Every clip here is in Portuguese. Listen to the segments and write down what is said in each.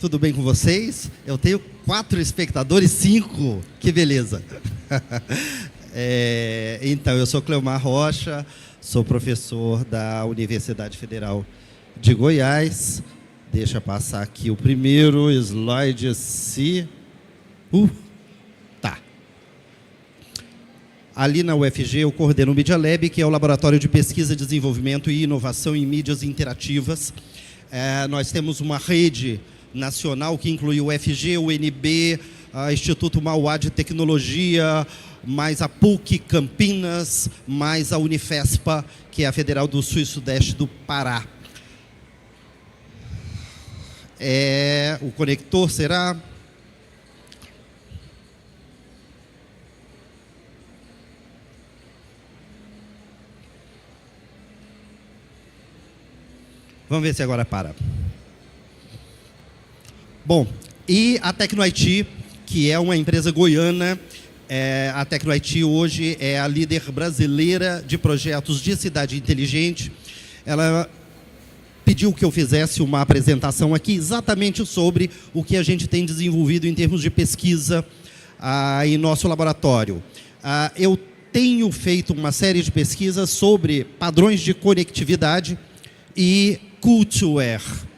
Tudo bem com vocês? Eu tenho 4 espectadores, 5. Que beleza. Então, eu sou Cleomar Rocha, sou professor da Universidade Federal de Goiás. Deixa passar aqui o primeiro slide. Tá. Ali na UFG eu coordeno o Media Lab, que é o Laboratório de Pesquisa, Desenvolvimento e Inovação em Mídias Interativas. Nós temos uma rede nacional que inclui o UFG, o UNB, o Instituto Mauá de Tecnologia, mais a PUC Campinas, mais a Unifespa, que é a Federal do Sul e Sudeste do Pará. O conector será... Vamos ver se agora para. Bom, e a TecnoIT, que é uma empresa goiana, a TecnoIT hoje é a líder brasileira de projetos de cidade inteligente. Ela pediu que eu fizesse uma apresentação aqui exatamente sobre o que a gente tem desenvolvido em termos de pesquisa em nosso laboratório. Eu tenho feito uma série de pesquisas sobre padrões de conectividade e cultware.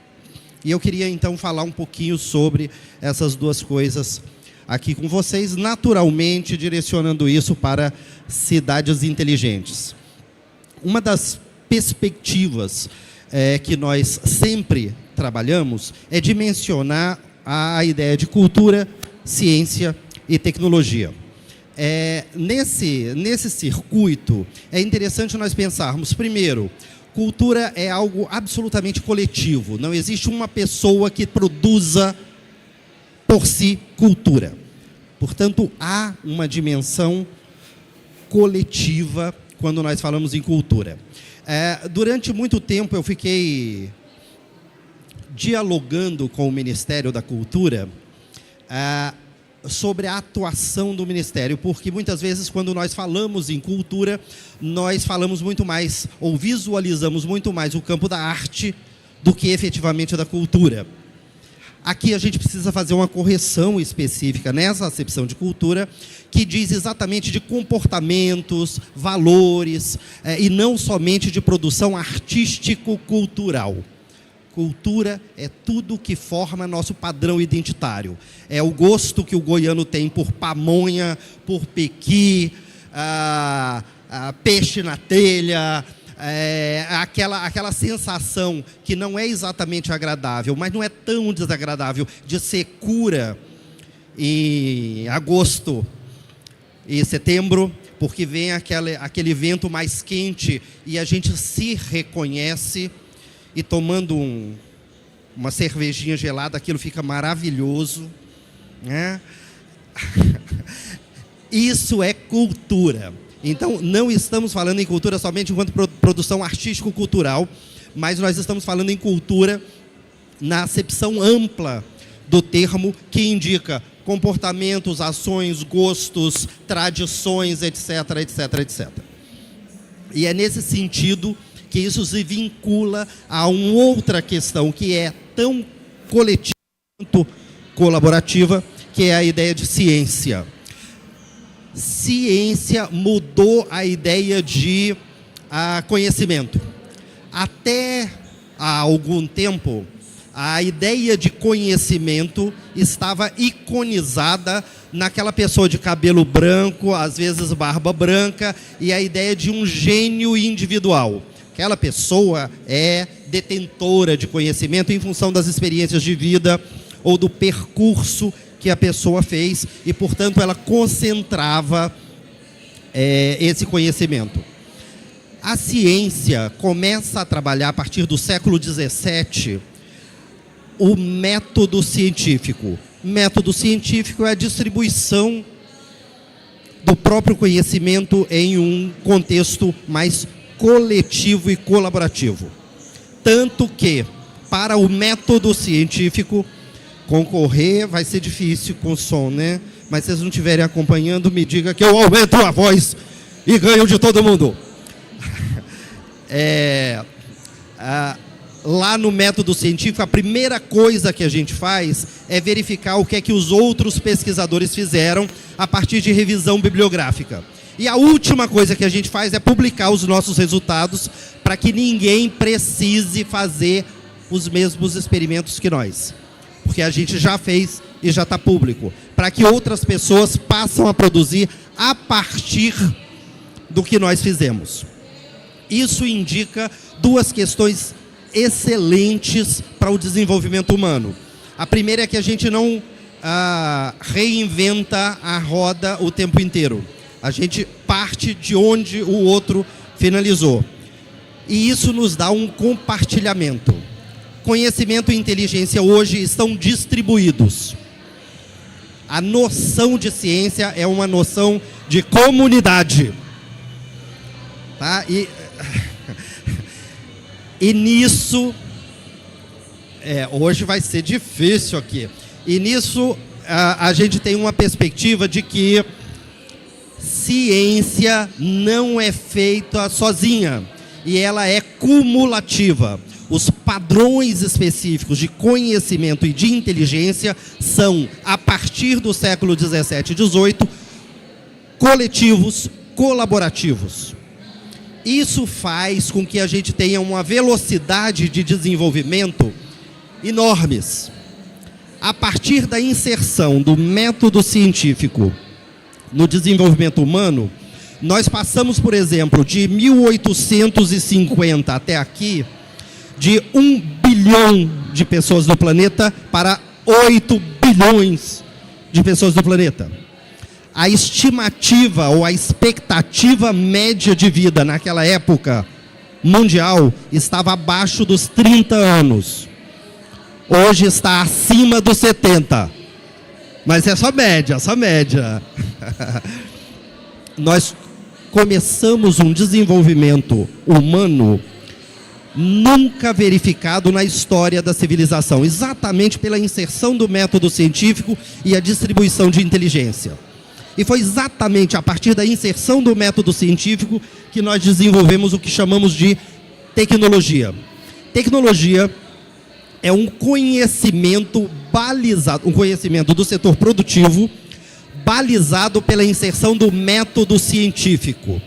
E eu queria, então, falar um pouquinho sobre essas duas coisas aqui com vocês, naturalmente direcionando isso para cidades inteligentes. Uma das perspectivas que nós sempre trabalhamos é dimensionar a ideia de cultura, ciência e tecnologia. Nesse circuito, é interessante nós pensarmos, primeiro, cultura é algo absolutamente coletivo. Não existe uma pessoa que produza por si cultura. Portanto, há uma dimensão coletiva quando nós falamos em cultura. Durante muito tempo eu fiquei dialogando com o Ministério da Cultura sobre a atuação do Ministério, porque muitas vezes quando nós falamos em cultura, nós falamos muito mais, ou visualizamos muito mais o campo da arte do que efetivamente da cultura. Aqui a gente precisa fazer uma correção específica nessa acepção de cultura, que diz exatamente de comportamentos, valores, e não somente de produção artístico-cultural. Cultura é tudo que forma nosso padrão identitário. É o gosto que o goiano tem por pamonha, por pequi, peixe na telha, aquela sensação que não é exatamente agradável, mas não é tão desagradável, de secura em agosto e setembro, porque vem aquele vento mais quente e a gente se reconhece. E tomando uma cervejinha gelada, aquilo fica maravilhoso, né? Isso é cultura. Então, não estamos falando em cultura somente enquanto produção artístico-cultural, mas nós estamos falando em cultura na acepção ampla do termo, que indica comportamentos, ações, gostos, tradições, etc, etc, etc. E é nesse sentido que isso se vincula a uma outra questão que é tão coletiva quanto colaborativa, que é a ideia de ciência. Ciência mudou a ideia de conhecimento. Até há algum tempo, a ideia de conhecimento estava iconizada naquela pessoa de cabelo branco, às vezes barba branca, e a ideia de um gênio individual. Aquela pessoa é detentora de conhecimento em função das experiências de vida ou do percurso que a pessoa fez e, portanto, ela concentrava esse conhecimento. A ciência começa a trabalhar, a partir do século XVII, o método científico. Método científico é a distribuição do próprio conhecimento em um contexto mais coletivo e colaborativo. Tanto que, para o método científico, concorrer vai ser difícil com o som, né? Mas se vocês não estiverem acompanhando, me diga que eu aumento a voz e ganho de todo mundo. lá no método científico, a primeira coisa que a gente faz é verificar o que é que os outros pesquisadores fizeram a partir de revisão bibliográfica. E a última coisa que a gente faz é publicar os nossos resultados para que ninguém precise fazer os mesmos experimentos que nós. Porque a gente já fez e já está público. Para que outras pessoas passem a produzir a partir do que nós fizemos. Isso indica duas questões excelentes para o desenvolvimento humano. A primeira é que a gente não reinventa a roda o tempo inteiro. A gente parte de onde o outro finalizou. E isso nos dá um compartilhamento. Conhecimento e inteligência hoje estão distribuídos. A noção de ciência é uma noção de comunidade. Tá? E nisso, hoje vai ser difícil aqui. E nisso a gente tem uma perspectiva de que ciência não é feita sozinha e ela é cumulativa. Os padrões específicos de conhecimento e de inteligência são, a partir do século 17 e 18, coletivos, colaborativos. Isso faz com que a gente tenha uma velocidade de desenvolvimento enormes. A partir da inserção do método científico no desenvolvimento humano, nós passamos, por exemplo, de 1850 até aqui, de 1 bilhão de pessoas no planeta para 8 bilhões de pessoas no planeta. A estimativa ou a expectativa média de vida naquela época mundial estava abaixo dos 30 anos. Hoje está acima dos 70. Mas é só média, só média. Nós começamos um desenvolvimento humano nunca verificado na história da civilização, exatamente pela inserção do método científico e a distribuição de inteligência. E foi exatamente a partir da inserção do método científico que nós desenvolvemos o que chamamos de tecnologia. Tecnologia é um conhecimento balizado, um conhecimento do setor produtivo balizado pela inserção do método científico.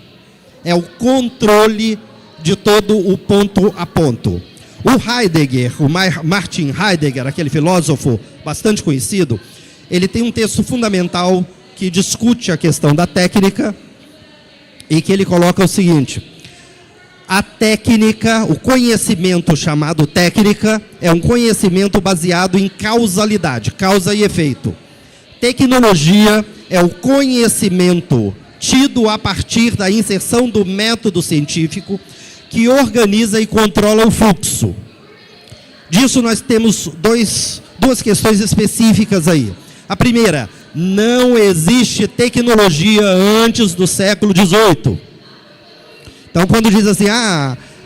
É o controle de todo o ponto a ponto. O Heidegger, o Martin Heidegger, aquele filósofo bastante conhecido, ele tem um texto fundamental que discute a questão da técnica e que ele coloca o seguinte: a técnica, o conhecimento chamado técnica, é um conhecimento baseado em causalidade, causa e efeito. Tecnologia é o conhecimento tido a partir da inserção do método científico que organiza e controla o fluxo. Disso nós temos duas questões específicas aí. A primeira, não existe tecnologia antes do século XVIII. Então, quando diz assim,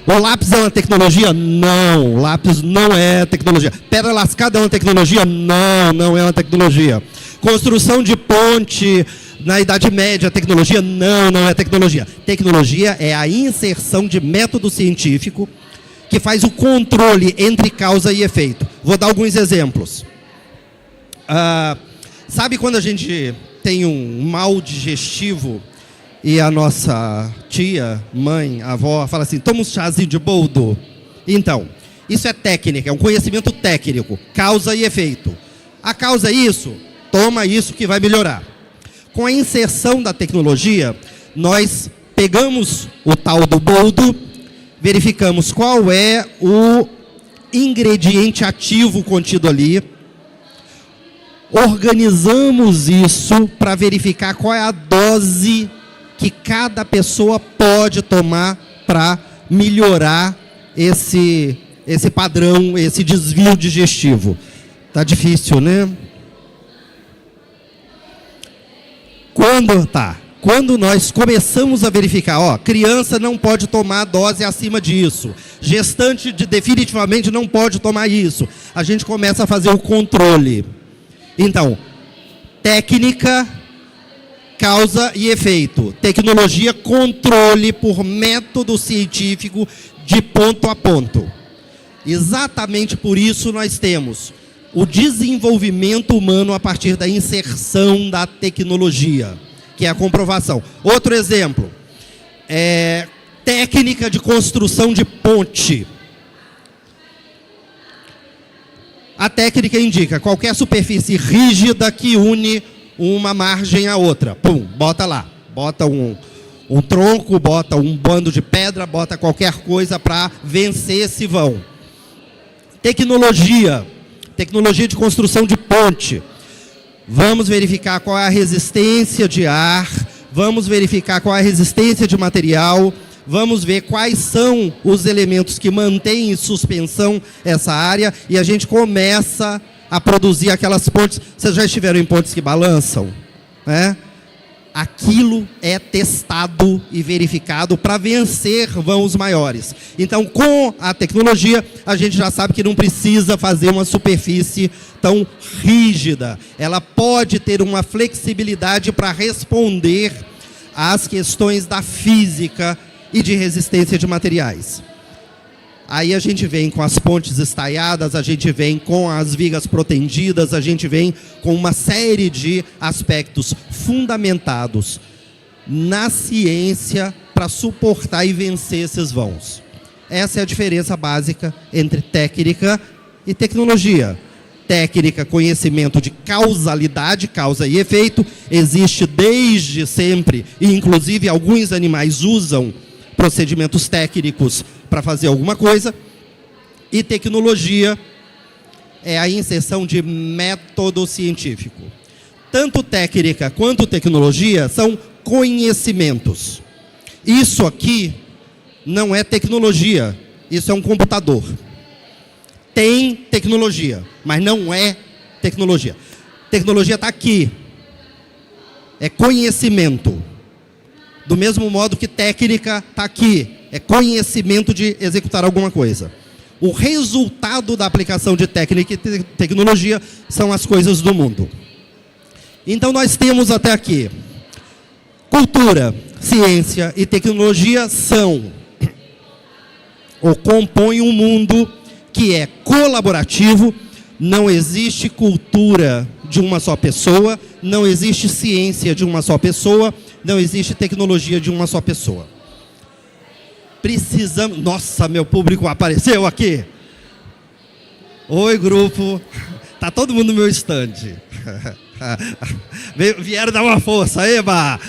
o lápis é uma tecnologia? Não, o lápis não é tecnologia. Pedra lascada é uma tecnologia? Não, não é uma tecnologia. Construção de ponte na Idade Média, tecnologia? Não, não é tecnologia. Tecnologia é a inserção de método científico que faz o controle entre causa e efeito. Vou dar alguns exemplos. Sabe quando a gente tem um mal digestivo e a nossa tia, mãe, avó fala assim, toma um chazinho de boldo? Então, isso é técnica, é um conhecimento técnico, causa e efeito. A causa é isso, toma isso que vai melhorar. Com a inserção da tecnologia, nós pegamos o tal do boldo, verificamos qual é o ingrediente ativo contido ali, organizamos isso para verificar qual é a dose que cada pessoa pode tomar para melhorar esse padrão, esse desvio digestivo. Tá difícil, né? Quando nós começamos a verificar, criança não pode tomar dose acima disso, gestante definitivamente não pode tomar isso, a gente começa a fazer o controle. Então, técnica, causa e efeito. Tecnologia, controle por método científico de ponto a ponto. Exatamente por isso nós temos o desenvolvimento humano a partir da inserção da tecnologia, que é a comprovação. Outro exemplo, técnica de construção de ponte. A técnica indica qualquer superfície rígida que une uma margem à outra. Pum, bota lá. Bota um tronco, bota um bando de pedra, bota qualquer coisa para vencer esse vão. Tecnologia de construção de ponte. Vamos verificar qual é a resistência de ar, vamos verificar qual é a resistência de material, vamos ver quais são os elementos que mantêm em suspensão essa área e a gente começa a produzir aquelas pontes. Vocês já estiveram em pontes que balançam? Aquilo é testado e verificado para vencer vãos maiores. Então, com a tecnologia, a gente já sabe que não precisa fazer uma superfície tão rígida. Ela pode ter uma flexibilidade para responder às questões da física e de resistência de materiais. Aí a gente vem com as pontes estaiadas, a gente vem com as vigas protendidas, a gente vem com uma série de aspectos fundamentados na ciência para suportar e vencer esses vãos. Essa é a diferença básica entre técnica e tecnologia. Técnica, conhecimento de causalidade, causa e efeito, existe desde sempre, e inclusive alguns animais usam procedimentos técnicos para fazer alguma coisa, e tecnologia é a inserção de método científico. Tanto técnica quanto tecnologia são conhecimentos. Isso aqui não é tecnologia, isso é um computador. Tem tecnologia, mas não é tecnologia. Tecnologia está aqui, é conhecimento. Do mesmo modo que técnica está aqui, é conhecimento de executar alguma coisa. O resultado da aplicação de técnica e tecnologia são as coisas do mundo. Então nós temos até aqui, cultura, ciência e tecnologia são, ou compõem um mundo que é colaborativo. Não existe cultura de uma só pessoa, não existe ciência de uma só pessoa, não existe tecnologia de uma só pessoa. Precisamos... Nossa, meu público apareceu aqui. Oi, grupo. Tá todo mundo no meu stand. Vieram dar uma força, eba!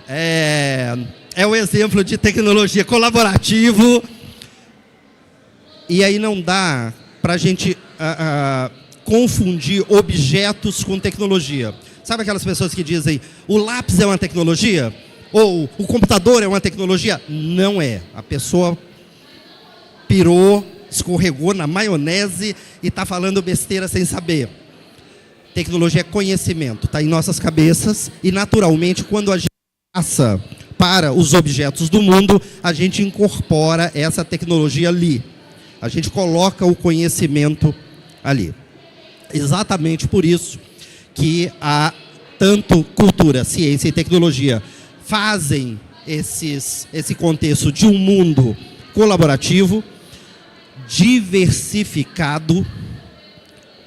É um exemplo de tecnologia colaborativo. E aí não dá para a gente confundir objetos com tecnologia. Sabe aquelas pessoas que dizem, o lápis é uma tecnologia? Ou o computador é uma tecnologia? Não é. A pessoa pirou, escorregou na maionese e está falando besteira sem saber. Tecnologia é conhecimento, está em nossas cabeças e, naturalmente, quando a gente passa para os objetos do mundo, a gente incorpora essa tecnologia ali. A gente coloca o conhecimento ali. Exatamente por isso que tanto cultura, ciência e tecnologia fazem esse contexto de um mundo colaborativo, diversificado,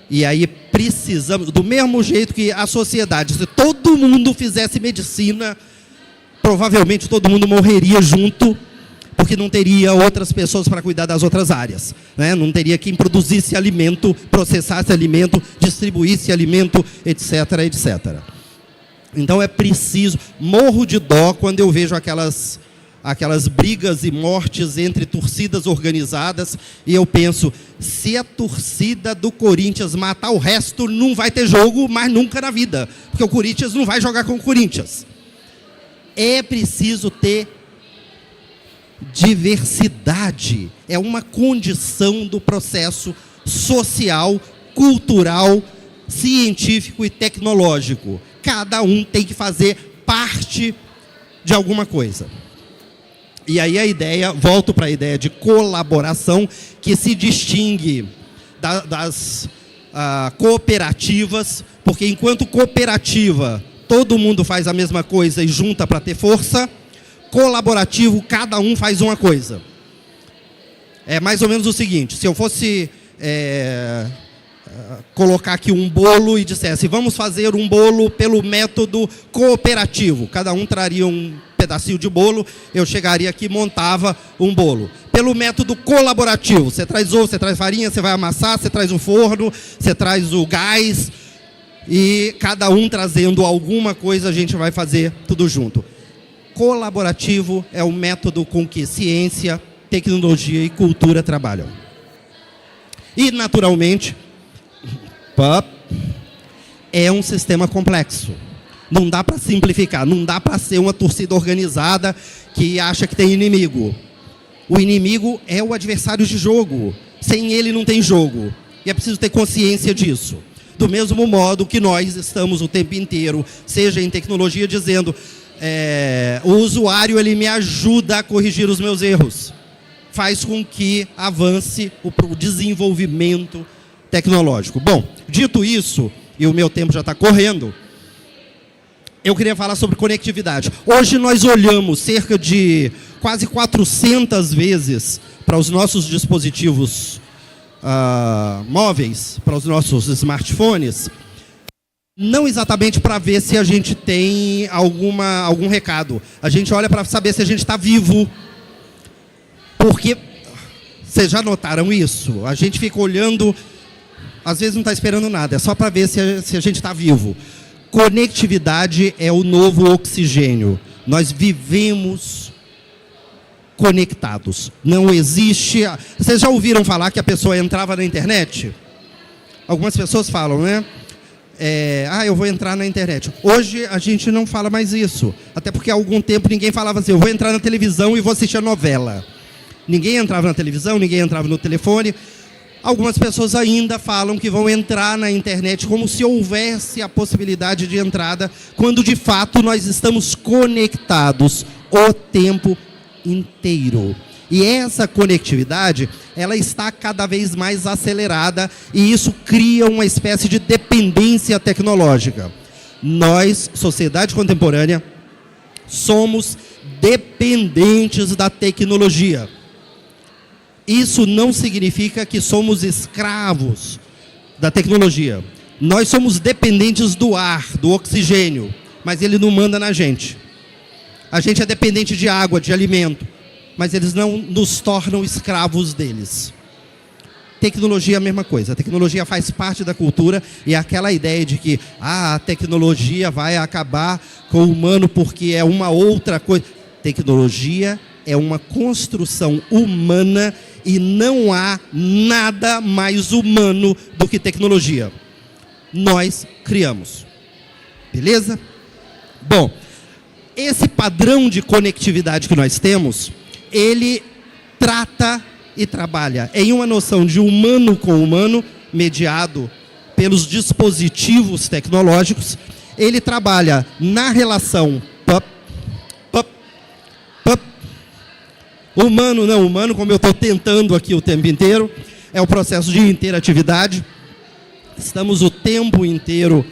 e aí precisamos, do mesmo jeito que a sociedade, se todo mundo fizesse medicina, provavelmente todo mundo morreria junto, porque não teria outras pessoas para cuidar das outras áreas, né? Não teria quem produzisse alimento, processasse alimento, distribuísse alimento, etc, etc. Então é preciso, morro de dó quando eu vejo aquelas brigas e mortes entre torcidas organizadas, e eu penso, se a torcida do Corinthians matar o resto, não vai ter jogo mais nunca na vida, porque o Corinthians não vai jogar com o Corinthians. É preciso ter diversidade, é uma condição do processo social, cultural, científico e tecnológico. Cada um tem que fazer parte de alguma coisa. E aí volto para a ideia de colaboração, que se distingue das cooperativas, porque enquanto cooperativa, todo mundo faz a mesma coisa e junta para ter força, colaborativo, cada um faz uma coisa. É mais ou menos o seguinte: se eu fosse colocar aqui um bolo e dissesse, vamos fazer um bolo pelo método cooperativo, cada um traria um pedacinho de bolo, eu chegaria aqui e montava um bolo. Pelo método colaborativo, você traz ovo, você traz farinha, você vai amassar, você traz o forno, você traz o gás, e cada um trazendo alguma coisa, a gente vai fazer tudo junto. Colaborativo é o método com que ciência, tecnologia e cultura trabalham. E, naturalmente, é um sistema complexo. Não dá para simplificar, não dá para ser uma torcida organizada que acha que tem inimigo. O inimigo é o adversário de jogo. Sem ele não tem jogo. E é preciso ter consciência disso. Do mesmo modo que nós estamos o tempo inteiro, seja em tecnologia, dizendo o usuário ele me ajuda a corrigir os meus erros. Faz com que avance o desenvolvimento tecnológico. Bom, dito isso, e o meu tempo já está correndo, eu queria falar sobre conectividade. Hoje nós olhamos cerca de quase 400 vezes para os nossos dispositivos móveis, para os nossos smartphones, não exatamente para ver se a gente tem algum recado. A gente olha para saber se a gente está vivo. Porque, vocês já notaram isso? A gente fica olhando, às vezes não está esperando nada, é só para ver se a gente está vivo. Conectividade é o novo oxigênio. Nós vivemos conectados. Não existe... Vocês já ouviram falar que a pessoa entrava na internet? Algumas pessoas falam, né? Eu vou entrar na internet. Hoje a gente não fala mais isso. Até porque há algum tempo ninguém falava assim, eu vou entrar na televisão e vou assistir a novela. Ninguém entrava na televisão, ninguém entrava no telefone. Algumas pessoas ainda falam que vão entrar na internet como se houvesse a possibilidade de entrada, quando de fato nós estamos conectados o tempo inteiro. E essa conectividade, ela está cada vez mais acelerada e isso cria uma espécie de dependência tecnológica. Nós, sociedade contemporânea, somos dependentes da tecnologia. Isso não significa que somos escravos da tecnologia. Nós somos dependentes do ar, do oxigênio, mas ele não manda na gente. A gente é dependente de água, de alimento, mas eles não nos tornam escravos deles. Tecnologia é a mesma coisa. A tecnologia faz parte da cultura e aquela ideia de que a tecnologia vai acabar com o humano porque é uma outra coisa. Tecnologia é uma construção humana e não há nada mais humano do que tecnologia. Nós criamos. Beleza? Bom, esse padrão de conectividade que nós temos, ele trata e trabalha em uma noção de humano com humano, mediado pelos dispositivos tecnológicos. Ele trabalha na relação humano, não humano, como eu estou tentando aqui o tempo inteiro, é o processo de interatividade. Estamos o tempo inteiro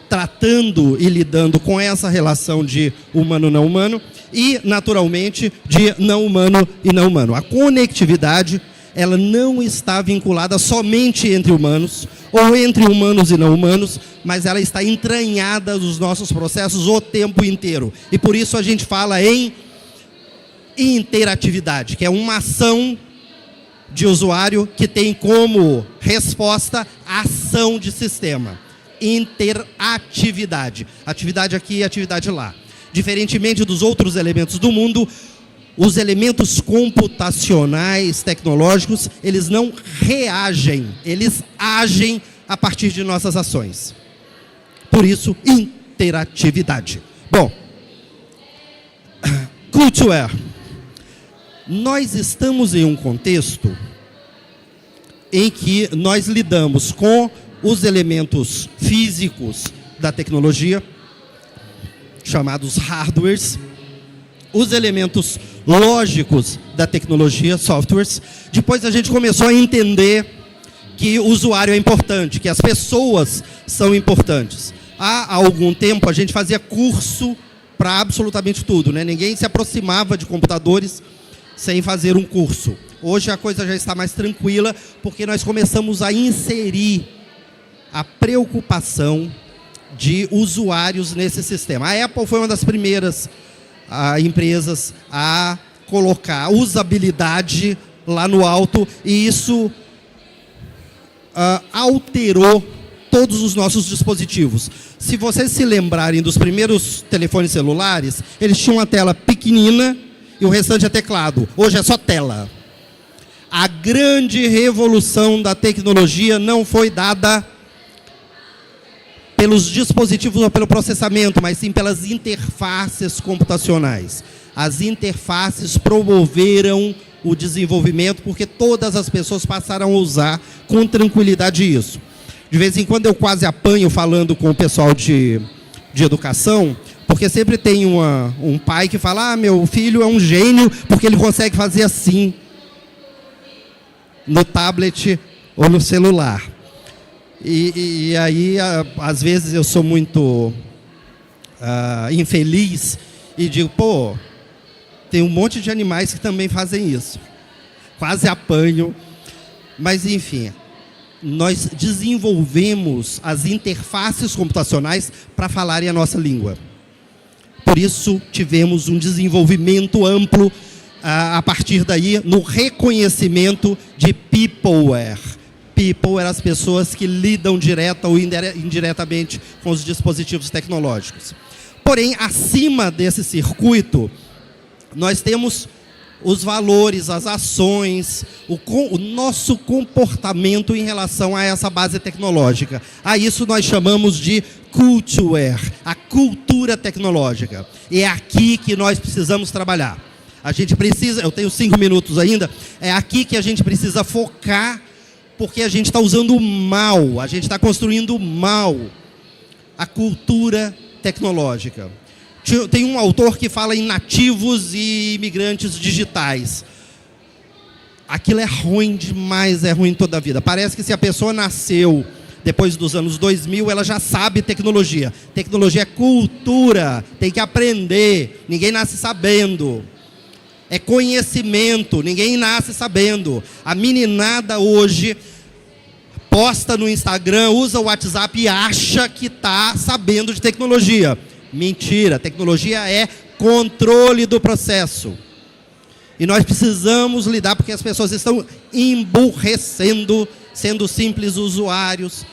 tratando e lidando com essa relação de humano-não humano e, naturalmente, de não humano e não humano. A conectividade, ela não está vinculada somente entre humanos ou entre humanos e não humanos, mas ela está entranhada nos nossos processos o tempo inteiro. E por isso a gente fala em interatividade, que é uma ação de usuário que tem como resposta ação de sistema. Interatividade. Atividade aqui e atividade lá. Diferentemente dos outros elementos do mundo, os elementos computacionais, tecnológicos, eles não reagem, eles agem a partir de nossas ações. Por isso, interatividade. Bom, culture. Nós estamos em um contexto em que nós lidamos com os elementos físicos da tecnologia, chamados hardwares, os elementos lógicos da tecnologia, softwares. Depois a gente começou a entender que o usuário é importante, que as pessoas são importantes. Há algum tempo a gente fazia curso para absolutamente tudo, né? Ninguém se aproximava de computadores sem fazer um curso. Hoje a coisa já está mais tranquila, porque nós começamos a inserir a preocupação de usuários nesse sistema. A Apple foi uma das primeiras empresas a colocar a usabilidade lá no alto, e isso alterou todos os nossos dispositivos. Se vocês se lembrarem dos primeiros telefones celulares, eles tinham uma tela pequenina e o restante é teclado. Hoje é só tela. A grande revolução da tecnologia não foi dada pelos dispositivos ou pelo processamento, mas sim pelas interfaces computacionais. As interfaces promoveram o desenvolvimento, porque todas as pessoas passaram a usar com tranquilidade isso. De vez em quando eu quase apanho falando com o pessoal de educação, porque sempre tem um pai que fala: meu filho é um gênio porque ele consegue fazer assim no tablet ou no celular. E aí, às vezes, eu sou muito infeliz e digo: pô, tem um monte de animais que também fazem isso. Quase apanho. Mas, enfim, nós desenvolvemos as interfaces computacionais para falarem a nossa língua. Por isso, tivemos um desenvolvimento amplo, a partir daí, no reconhecimento de peopleware. People eram as pessoas que lidam direta ou indiretamente com os dispositivos tecnológicos. Porém, acima desse circuito, nós temos os valores, as ações, o nosso comportamento em relação a essa base tecnológica. A isso nós chamamos de culture, a cultura tecnológica. E é aqui que nós precisamos trabalhar. A gente precisa, eu tenho 5 minutos ainda, é aqui que a gente precisa focar, porque a gente está usando o mal, a gente está construindo o mal, a cultura tecnológica. Tem um autor que fala em nativos e imigrantes digitais. Aquilo é ruim demais, é ruim toda a vida. Parece que se a pessoa nasceu depois dos anos 2000, ela já sabe tecnologia. Tecnologia é cultura, tem que aprender, ninguém nasce sabendo. É conhecimento, ninguém nasce sabendo. A meninada hoje posta no Instagram, usa o WhatsApp e acha que está sabendo de tecnologia. Mentira, tecnologia é controle do processo. E nós precisamos lidar, porque as pessoas estão emburrecendo, sendo simples usuários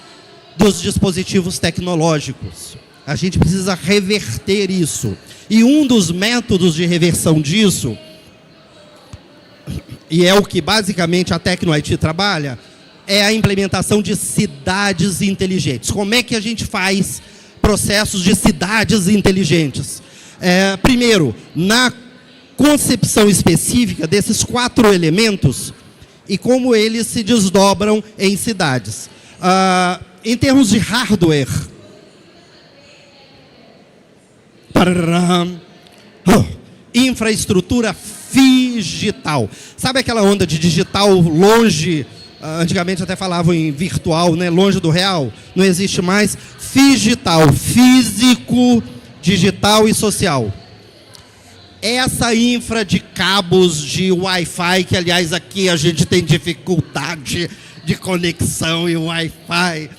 dos dispositivos tecnológicos. A gente precisa reverter isso. E um dos métodos de reversão disso, e é o que basicamente a TecnoIT trabalha, é a implementação de cidades inteligentes. Como é que a gente faz processos de cidades inteligentes? Primeiro, na concepção específica desses 4 elementos e como eles se desdobram em cidades. Em termos de hardware, infraestrutura digital. Sabe aquela onda de digital longe? Antigamente até falavam em virtual, né? Longe do real. Não existe mais. Digital, físico, digital e social. Essa infra de cabos de Wi-Fi, que aliás aqui a gente tem dificuldade de conexão e Wi-Fi.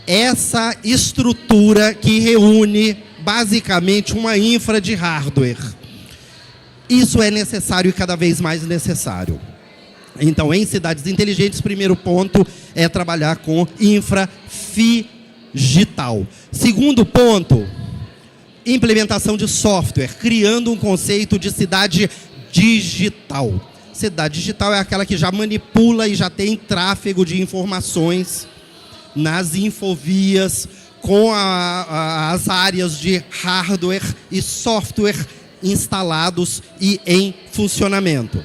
Essa estrutura que reúne basicamente uma infra de hardware. Isso é necessário e cada vez mais necessário. Então, em cidades inteligentes, o primeiro ponto é trabalhar com infra digital. Segundo ponto, implementação de software, criando um conceito de cidade digital. Cidade digital é aquela que já manipula e já tem tráfego de informações nas infovias, com as áreas de hardware e software instalados e em funcionamento.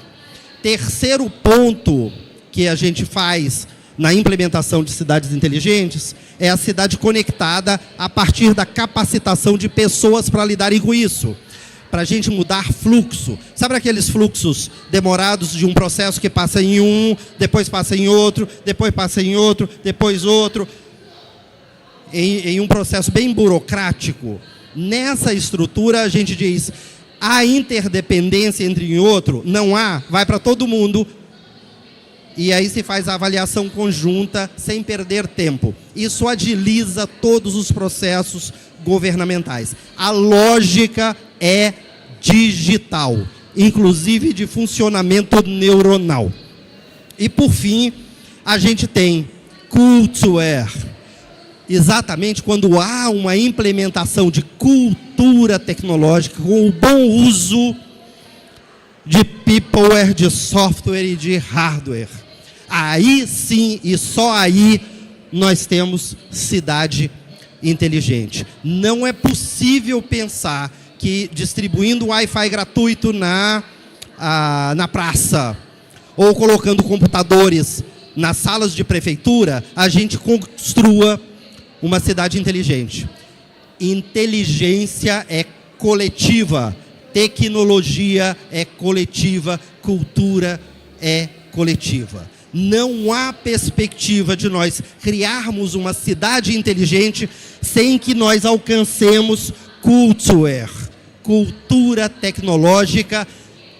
Terceiro ponto que a gente faz na implementação de cidades inteligentes é a cidade conectada a partir da capacitação de pessoas para lidarem com isso. Para a gente mudar fluxo. Sabe aqueles fluxos demorados de um processo que passa em um, depois passa em outro, depois passa em outro, depois outro. Em um processo bem burocrático. Nessa estrutura a gente diz: Há interdependência entre um e outro? Não há, vai para todo mundo. E aí se faz a avaliação conjunta sem perder tempo. Isso agiliza todos os processos governamentais. A lógica é digital, inclusive de funcionamento neuronal. E por fim, a gente tem culture. Exatamente quando há uma implementação de cultura tecnológica com o bom uso de peopleware, de software e de hardware. Aí sim, e só aí, nós temos cidade inteligente. Não é possível pensar que distribuindo Wi-Fi gratuito na praça ou colocando computadores nas salas de prefeitura, a gente construa uma cidade inteligente. Inteligência é coletiva, tecnologia é coletiva, cultura é coletiva. Não há perspectiva de nós criarmos uma cidade inteligente sem que nós alcancemos culture, cultura tecnológica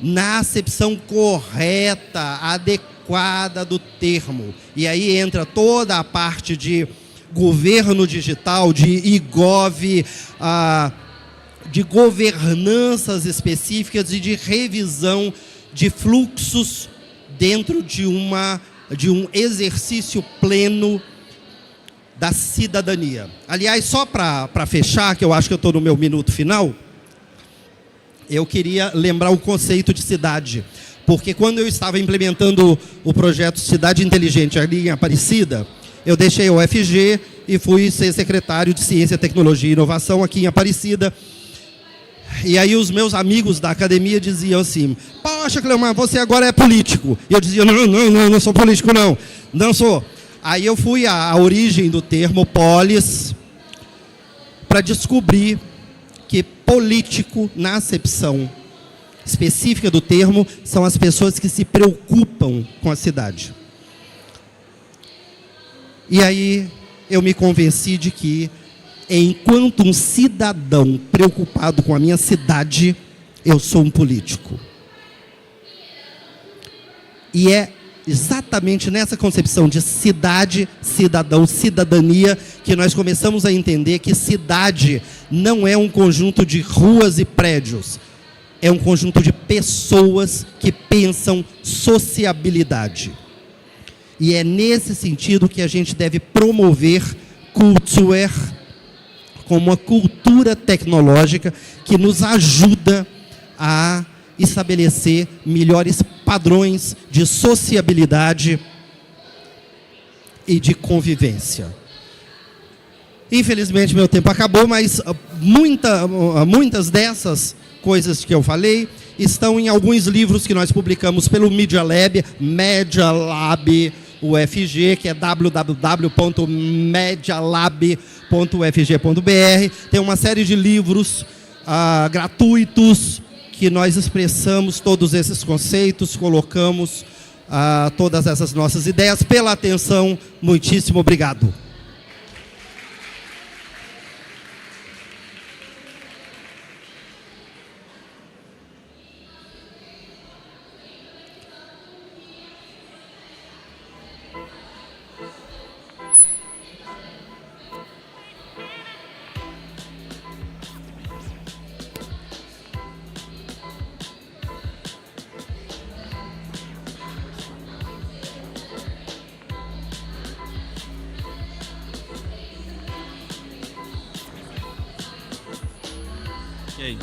na acepção correta, adequada do termo. E aí entra toda a parte de governo digital, de e-gov, de governanças específicas e de revisão de fluxos dentro de um exercício pleno da cidadania. Aliás, só para fechar, que eu acho que eu estou no meu minuto final, eu queria lembrar o conceito de cidade. Porque quando eu estava implementando o projeto Cidade Inteligente ali em Aparecida, eu deixei a UFG e fui ser secretário de Ciência, Tecnologia e Inovação aqui em Aparecida. E aí os meus amigos da academia diziam assim: poxa, Cleomar, você agora é político. E eu dizia: não sou político, não sou. Aí eu fui à origem do termo polis para descobrir que político, na acepção específica do termo, são as pessoas que se preocupam com a cidade. E aí eu me convenci de que, enquanto um cidadão preocupado com a minha cidade, eu sou um político. E é exatamente nessa concepção de cidade, cidadão, cidadania, que nós começamos a entender que cidade não é um conjunto de ruas e prédios, é um conjunto de pessoas que pensam sociabilidade. E é nesse sentido que a gente deve promover culture como uma cultura tecnológica que nos ajuda a estabelecer melhores padrões de sociabilidade e de convivência. Infelizmente, meu tempo acabou, mas muitas dessas coisas que eu falei estão em alguns livros que nós publicamos pelo Media Lab UFG, que é www.medialab.ufg.br. Tem uma série de livros gratuitos que nós expressamos todos esses conceitos, colocamos todas essas nossas ideias. Pela atenção, muitíssimo obrigado. Ok.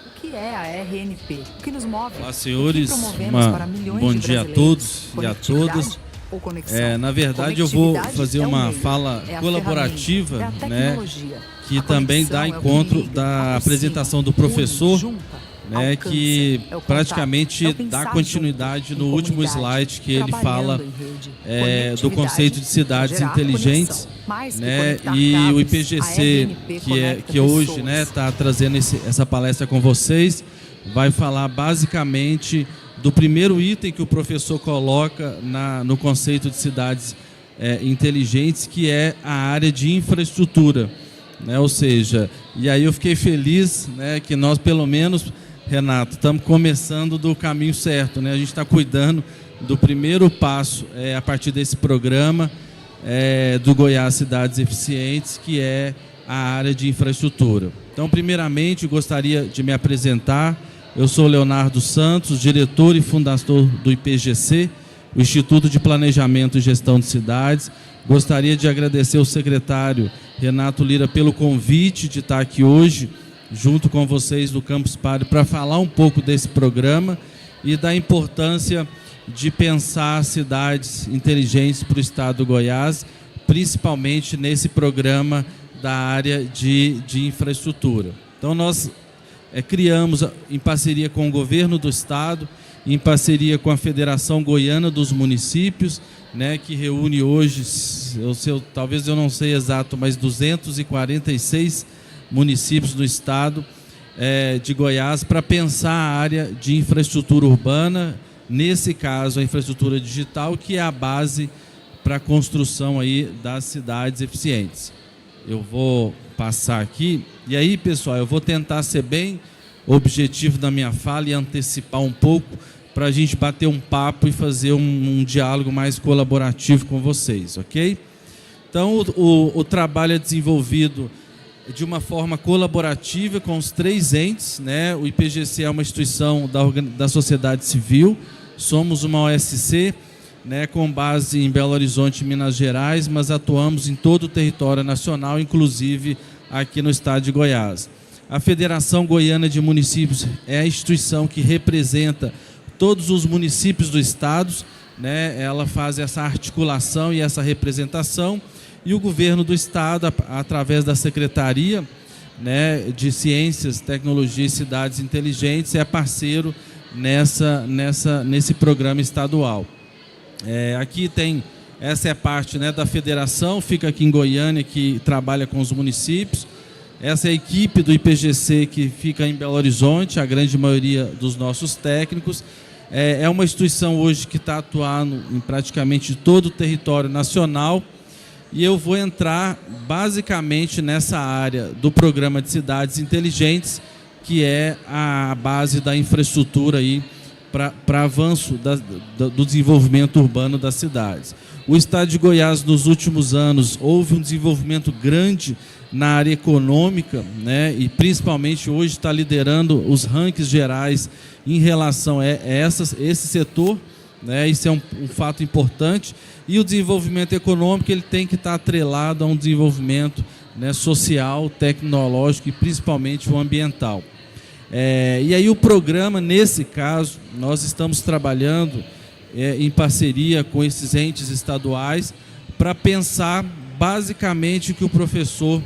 O que é a RNP? O que nos move? Olá, senhores. Um bom dia a todos e a todas. Na verdade, eu vou fazer uma fala colaborativa, né, que também dá encontro da apresentação do professor, né, que praticamente dá continuidade no último slide que ele fala do conceito de cidades inteligentes, né, e o IPGC que hoje está trazendo essa palestra com vocês vai falar basicamente do primeiro item que o professor coloca no conceito de cidades inteligentes, que é a área de infraestrutura, né? Ou seja, e aí eu fiquei feliz, né, que nós, pelo menos, Renato, estamos começando do caminho certo, né? A gente está cuidando do primeiro passo a partir desse programa do Goiás Cidades Eficientes, que é a área de infraestrutura. Então, primeiramente, gostaria de me apresentar. Eu sou Leonardo Santos, diretor e fundador do IPGC, o Instituto de Planejamento e Gestão de Cidades. Gostaria de agradecer ao secretário Renato Lira pelo convite de estar aqui hoje, junto com vocês do Campus Party, para falar um pouco desse programa e da importância de pensar cidades inteligentes para o estado do Goiás, principalmente nesse programa da área de infraestrutura. Então, nós criamos, em parceria com o governo do estado, em parceria com a Federação Goiana dos Municípios, né, que reúne hoje, talvez eu não sei exato, mas 246 municípios do estado de Goiás, para pensar a área de infraestrutura urbana, nesse caso a infraestrutura digital, que é a base para a construção aí das cidades eficientes. Eu vou passar aqui, e aí, pessoal, eu vou tentar ser bem objetivo da minha fala e antecipar um pouco, para a gente bater um papo e fazer um diálogo mais colaborativo com vocês, ok? Então, o trabalho é desenvolvido de uma forma colaborativa com os 3 entes, né? O IPGC é uma instituição da sociedade civil, somos uma OSC, né, com base em Belo Horizonte, Minas Gerais, mas atuamos em todo o território nacional, inclusive aqui no estado de Goiás. A Federação Goiana de Municípios é a instituição que representa todos os municípios do estado, né? Ela faz essa articulação e essa representação, e o governo do estado, através da Secretaria, né, de Ciências, Tecnologia e Cidades Inteligentes, é parceiro nesse programa estadual. Aqui tem, essa é a parte, né, da federação, fica aqui em Goiânia, que trabalha com os municípios. Essa é a equipe do IPGC, que fica em Belo Horizonte, a grande maioria dos nossos técnicos. É uma instituição hoje que está atuando em praticamente todo o território nacional, e eu vou entrar basicamente nessa área do programa de cidades inteligentes, que é a base da infraestrutura aí para avanço do desenvolvimento urbano das cidades. O estado de Goiás, nos últimos anos, houve um desenvolvimento grande na área econômica, né, e principalmente hoje está liderando os rankings gerais em relação a esse setor, né, isso é um fato importante, e o desenvolvimento econômico ele tem que estar atrelado a um desenvolvimento, né, social, tecnológico e principalmente o ambiental. E aí o programa, nesse caso, nós estamos trabalhando em parceria com esses entes estaduais para pensar basicamente o que o professor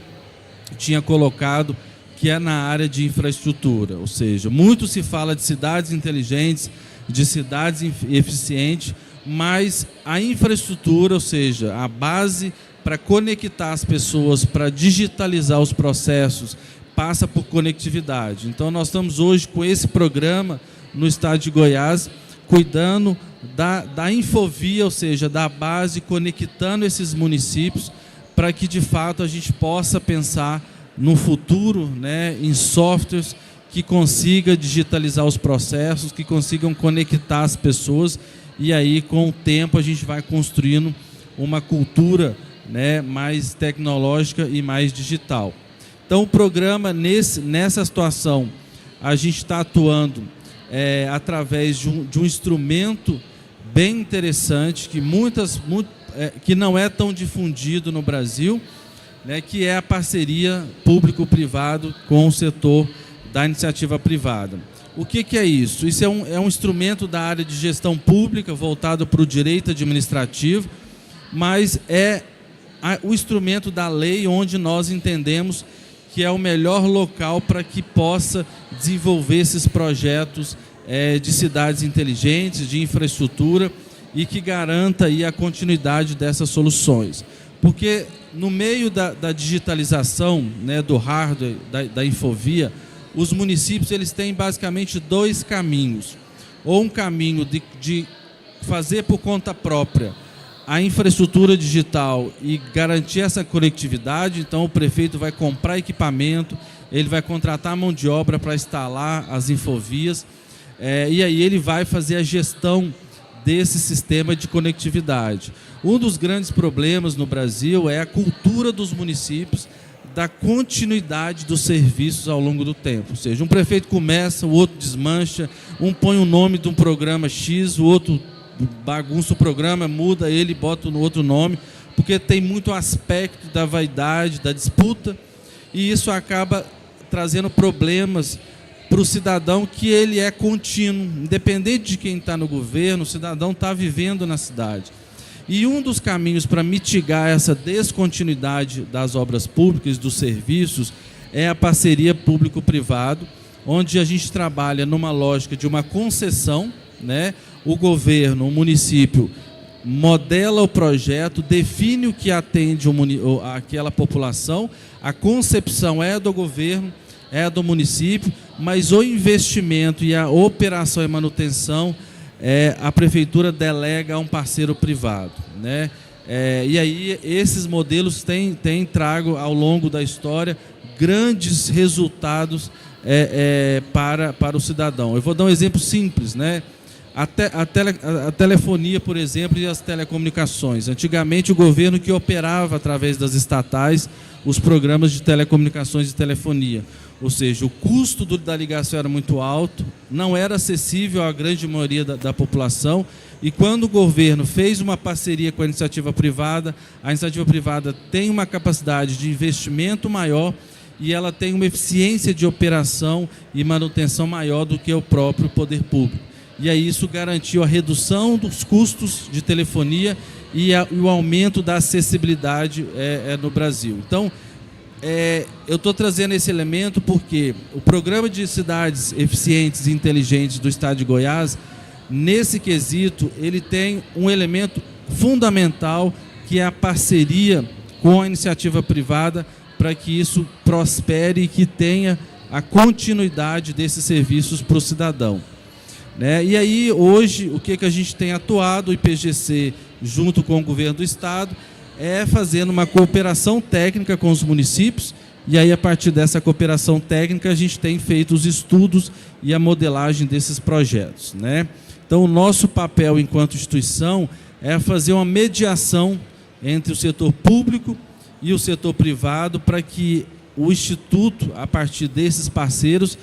tinha colocado, que é na área de infraestrutura. Ou seja, muito se fala de cidades inteligentes, de cidades eficientes, mas a infraestrutura, ou seja, a base para conectar as pessoas, para digitalizar os processos, passa por conectividade. Então, nós estamos hoje com esse programa no estado de Goiás, cuidando da infovia, ou seja, da base, conectando esses municípios, para que, de fato, a gente possa pensar no futuro, né, em softwares que consiga digitalizar os processos, que consigam conectar as pessoas, e aí, com o tempo, a gente vai construindo uma cultura, né, mais tecnológica e mais digital. Então, o programa, nessa situação, a gente está atuando através de um instrumento bem interessante, que não é tão difundido no Brasil, né, que é a parceria público-privado com o setor da iniciativa privada. O que é isso? Isso é um instrumento da área de gestão pública, voltado para o direito administrativo, mas é o instrumento da lei onde nós entendemos que é o melhor local para que possa desenvolver esses projetos de cidades inteligentes, de infraestrutura, e que garanta aí a continuidade dessas soluções. Porque no meio da digitalização, né, do hardware, da infovia, os municípios eles têm basicamente 2 caminhos. Ou um caminho de fazer por conta própria a infraestrutura digital e garantir essa conectividade. Então o prefeito vai comprar equipamento, ele vai contratar mão de obra para instalar as infovias, e aí ele vai fazer a gestão desse sistema de conectividade. Um dos grandes problemas no Brasil é a cultura dos municípios da continuidade dos serviços ao longo do tempo. Ou seja, um prefeito começa, o outro desmancha, um põe o nome de um programa X, o outro bagunça o programa, muda ele, bota no outro nome, porque tem muito aspecto da vaidade, da disputa, e isso acaba trazendo problemas para o cidadão, que ele é contínuo, independente de quem está no governo, o cidadão está vivendo na cidade. E um dos caminhos para mitigar essa descontinuidade das obras públicas, dos serviços, é a parceria público-privado, onde a gente trabalha numa lógica de uma concessão, né? O governo, o município, modela o projeto, define o que atende aquela população, a concepção é do governo, é do município, mas o investimento e a operação e manutenção, a prefeitura delega a um parceiro privado, né? E aí esses modelos têm trago ao longo da história grandes resultados para o cidadão. Eu vou dar um exemplo simples, né? A telefonia, por exemplo, e as telecomunicações. Antigamente, o governo que operava, através das estatais, os programas de telecomunicações e telefonia. Ou seja, o custo da ligação era muito alto, não era acessível à grande maioria da população, e quando o governo fez uma parceria com a iniciativa privada tem uma capacidade de investimento maior e ela tem uma eficiência de operação e manutenção maior do que o próprio poder público. E aí isso garantiu a redução dos custos de telefonia e o aumento da acessibilidade no Brasil. Então, eu estou trazendo esse elemento porque o Programa de Cidades Eficientes e Inteligentes do Estado de Goiás, nesse quesito, ele tem um elemento fundamental, que é a parceria com a iniciativa privada, para que isso prospere e que tenha a continuidade desses serviços para o cidadão. Né? E aí, hoje, o que a gente tem atuado, o IPGC, junto com o governo do Estado, fazendo uma cooperação técnica com os municípios, e aí, a partir dessa cooperação técnica, a gente tem feito os estudos e a modelagem desses projetos. Né? Então, o nosso papel enquanto instituição é fazer uma mediação entre o setor público e o setor privado, para que o Instituto, a partir desses parceiros,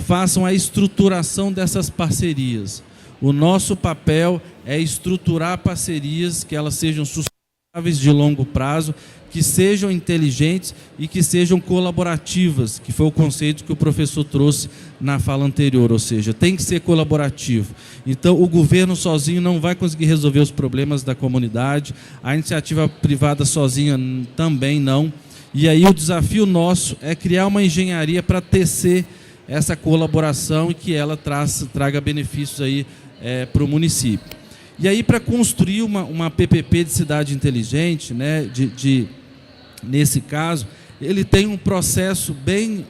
façam a estruturação dessas parcerias. O nosso papel é estruturar parcerias que elas sejam sustentáveis de longo prazo, que sejam inteligentes e que sejam colaborativas, que foi o conceito que o professor trouxe na fala anterior, ou seja, tem que ser colaborativo. Então, o governo sozinho não vai conseguir resolver os problemas da comunidade, a iniciativa privada sozinha também não, e aí o desafio nosso é criar uma engenharia para tecer essa colaboração e que ela traga benefícios aí para o município. E aí, para construir uma PPP de cidade inteligente, né, nesse caso, ele tem um processo bem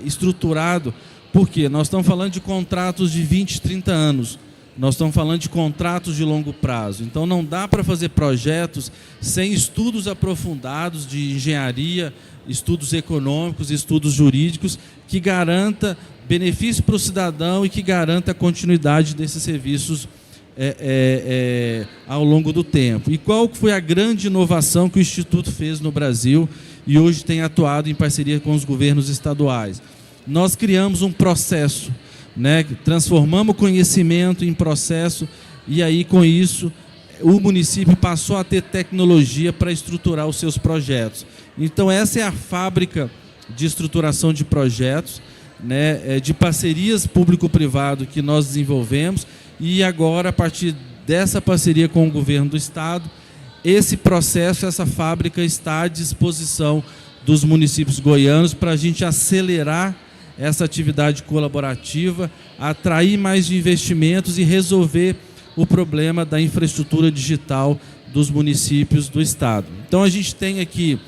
estruturado, porque nós estamos falando de contratos de 20, 30 anos, nós estamos falando de contratos de longo prazo, então não dá para fazer projetos sem estudos aprofundados de engenharia, estudos econômicos, estudos jurídicos, que garanta benefício para o cidadão e que garanta a continuidade desses serviços ao longo do tempo. E qual foi a grande inovação que o Instituto fez no Brasil e hoje tem atuado em parceria com os governos estaduais? Nós criamos um processo, né, transformamos o conhecimento em processo, e aí com isso o município passou a ter tecnologia para estruturar os seus projetos. Então essa é a fábrica de estruturação de projetos, né, de parcerias público-privado que nós desenvolvemos, e agora, a partir dessa parceria com o governo do Estado, esse processo, essa fábrica está à disposição dos municípios goianos para a gente acelerar essa atividade colaborativa, atrair mais investimentos e resolver o problema da infraestrutura digital dos municípios do Estado. Então, a gente tem aqui,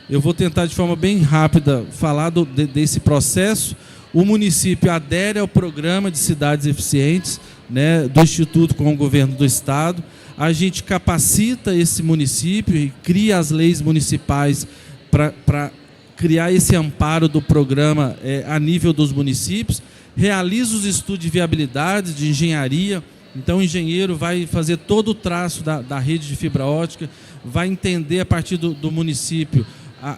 eu vou tentar de forma bem rápida falar desse processo. O município adere ao programa de cidades eficientes. né, do Instituto com o governo do Estado. A gente capacita esse município e cria as leis municipais para criar esse amparo do programa a nível dos municípios, realiza os estudos de viabilidade, de engenharia. Então, o engenheiro vai fazer todo o traço da rede de fibra ótica, vai entender a partir do município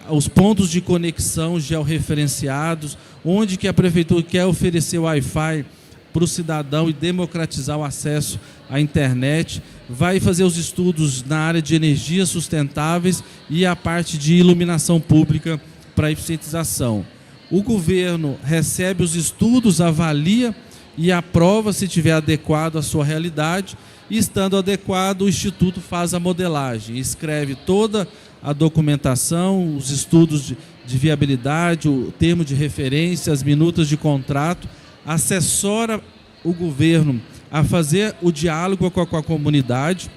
os pontos de conexão georreferenciados, onde que a prefeitura quer oferecer o Wi-Fi para o cidadão e democratizar o acesso à internet, vai fazer os estudos na área de energias sustentáveis e a parte de iluminação pública para eficientização. O governo recebe os estudos, avalia e aprova se tiver adequado à sua realidade, e estando adequado, o Instituto faz a modelagem, escreve toda a documentação, os estudos de viabilidade, o termo de referência, as minutas de contrato, assessora o governo a fazer o diálogo com a comunidade,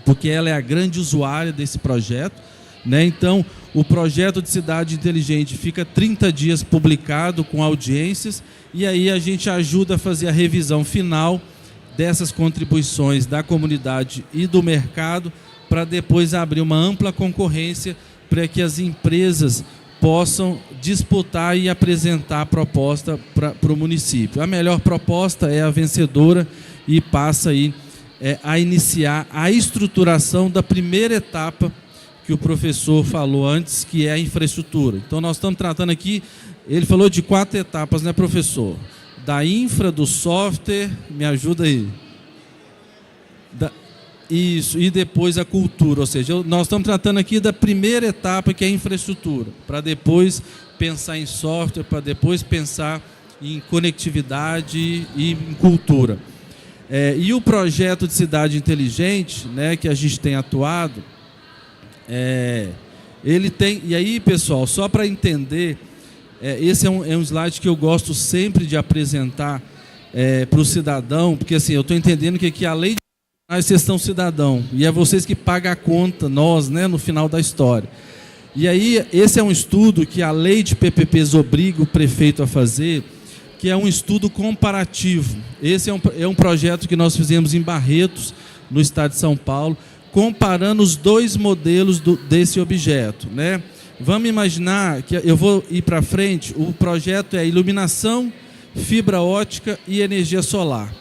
porque ela é a grande usuária desse projeto, né? Então, o projeto de cidade inteligente fica 30 dias publicado com audiências, e aí a gente ajuda a fazer a revisão final dessas contribuições da comunidade e do mercado, para depois abrir uma ampla concorrência para que as empresas possam disputar e apresentar a proposta para o município. A melhor proposta é a vencedora e passa aí a iniciar a estruturação da primeira etapa que o professor falou antes, que é a infraestrutura. Então, nós estamos tratando aqui, ele falou de 4 etapas, né, professor? Da infra, do software, me ajuda aí. Isso, e depois a cultura, ou seja, nós estamos tratando aqui da primeira etapa, que é a infraestrutura, para depois pensar em software, para depois pensar em conectividade e em cultura. E o projeto de cidade inteligente, né, que a gente tem atuado, ele tem, e aí, pessoal, só para entender, esse é um slide que eu gosto sempre de apresentar para o cidadão, porque assim, eu estou entendendo que aqui a lei de vocês são cidadão, e é vocês que pagam a conta, nós, né, no final da história. E aí, esse é um estudo que a lei de PPPs obriga o prefeito a fazer, que é um estudo comparativo. Esse é um projeto que nós fizemos em Barretos, no estado de São Paulo, comparando os 2 modelos desse objeto, né? Vamos imaginar que eu vou ir para frente, o projeto é iluminação, fibra ótica e energia solar.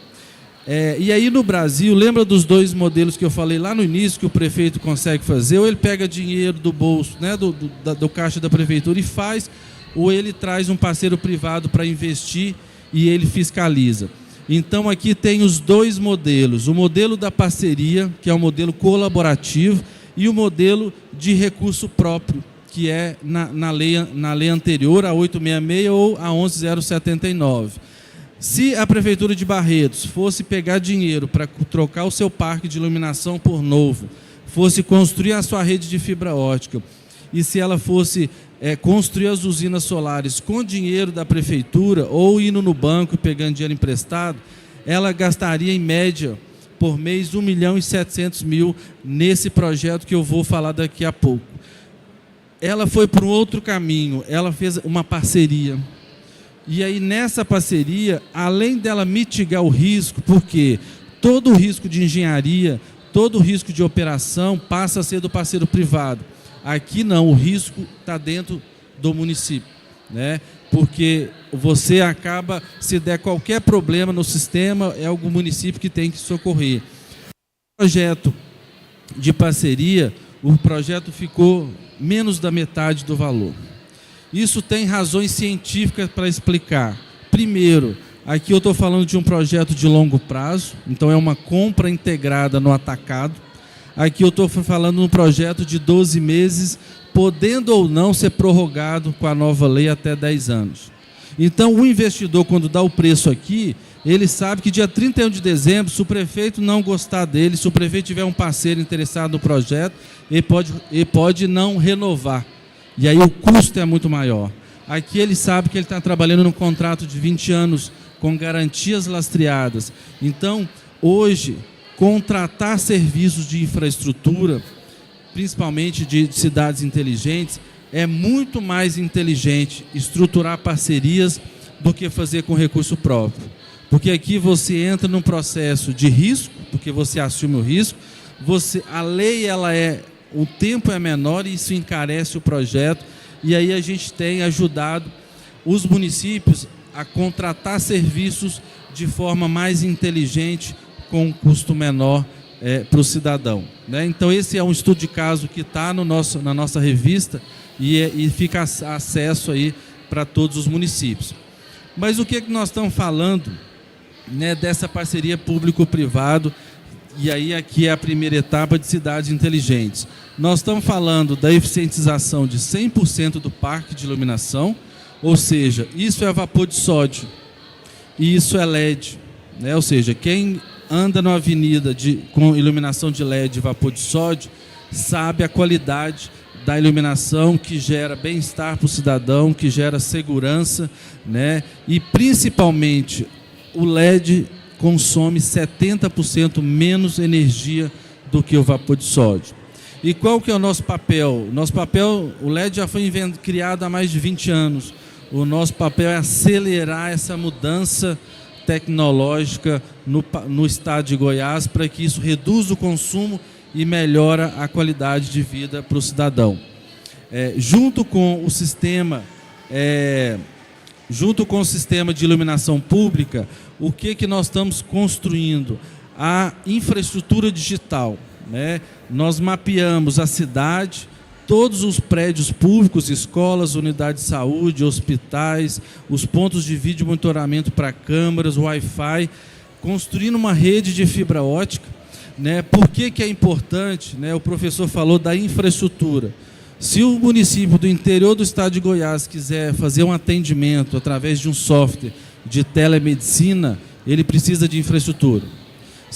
E aí no Brasil, lembra dos 2 modelos que eu falei lá no início, que o prefeito consegue fazer? Ou ele pega dinheiro do bolso, né, do caixa da prefeitura e faz, ou ele traz um parceiro privado para investir e ele fiscaliza. Então aqui tem os 2 modelos, o modelo da parceria, que é um modelo colaborativo, e o modelo de recurso próprio, que é na lei anterior, a 866 ou a 11079. Se a Prefeitura de Barretos fosse pegar dinheiro para trocar o seu parque de iluminação por novo, fosse construir a sua rede de fibra ótica, e se ela fosse construir as usinas solares com dinheiro da Prefeitura, ou indo no banco e pegando dinheiro emprestado, ela gastaria em média, por mês, R$ 1.700.000 nesse projeto que eu vou falar daqui a pouco. Ela foi para um outro caminho, ela fez uma parceria. E aí, nessa parceria, além dela mitigar o risco, porque todo o risco de engenharia, todo o risco de operação passa a ser do parceiro privado. Aqui não, o risco está dentro do município, né? Porque você acaba, se der qualquer problema no sistema, é o município que tem que socorrer. O projeto de parceria, o projeto ficou menos da metade do valor. Isso tem razões científicas para explicar. Primeiro, aqui eu estou falando de um projeto de longo prazo, então é uma compra integrada no atacado. Aqui eu estou falando de um projeto de 12 meses, podendo ou não ser prorrogado com a nova lei até 10 anos. Então, o investidor, quando dá o preço aqui, ele sabe que dia 31 de dezembro, se o prefeito não gostar dele, se o prefeito tiver um parceiro interessado no projeto, ele pode não renovar. E aí o custo é muito maior. Aqui ele sabe que ele está trabalhando num contrato de 20 anos com garantias lastreadas. Então, hoje, contratar serviços de infraestrutura, principalmente de cidades inteligentes, é muito mais inteligente estruturar parcerias do que fazer com recurso próprio. Porque aqui você entra num processo de risco, porque você assume o risco, a lei, o tempo é menor e isso encarece o projeto, e aí a gente tem ajudado os municípios a contratar serviços de forma mais inteligente, com um custo menor para o cidadão, né? Então esse é um estudo de caso que está na nossa revista e fica acesso aí para todos os municípios. Mas o que nós estamos falando, né, dessa parceria público-privado, e aí aqui é a primeira etapa de cidades inteligentes. Nós estamos falando da eficientização de 100% do parque de iluminação, ou seja, isso é vapor de sódio e isso é LED, né? Ou seja, quem anda numa avenida com iluminação de LED e vapor de sódio sabe a qualidade da iluminação, que gera bem-estar para o cidadão, que gera segurança, né? E principalmente o LED consome 70% menos energia do que o vapor de sódio. E qual que é o nosso papel? O LED já foi criado há mais de 20 anos. O nosso papel é acelerar essa mudança tecnológica no estado de Goiás, para que isso reduza o consumo e melhora a qualidade de vida para o cidadão. Junto com o sistema de iluminação pública, o que nós estamos construindo? A infraestrutura digital, né? Nós mapeamos a cidade, todos os prédios públicos, escolas, unidades de saúde, hospitais, os pontos de vídeo monitoramento para câmeras, Wi-Fi, construindo uma rede de fibra ótica, né? Por que é importante, né? O professor falou da infraestrutura. Se o município do interior do estado de Goiás quiser fazer um atendimento através de um software de telemedicina, ele precisa de infraestrutura.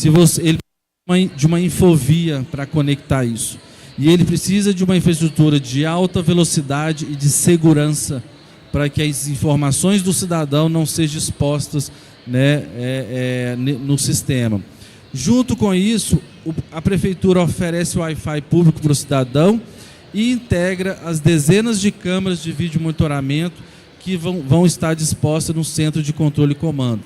Ele precisa de uma infovia para conectar isso. E ele precisa de uma infraestrutura de alta velocidade e de segurança, para que as informações do cidadão não sejam expostas, né, no sistema. Junto com isso, a prefeitura oferece o Wi-Fi público para o cidadão e integra as dezenas de câmeras de vídeo monitoramento que vão estar dispostas no centro de controle e comando.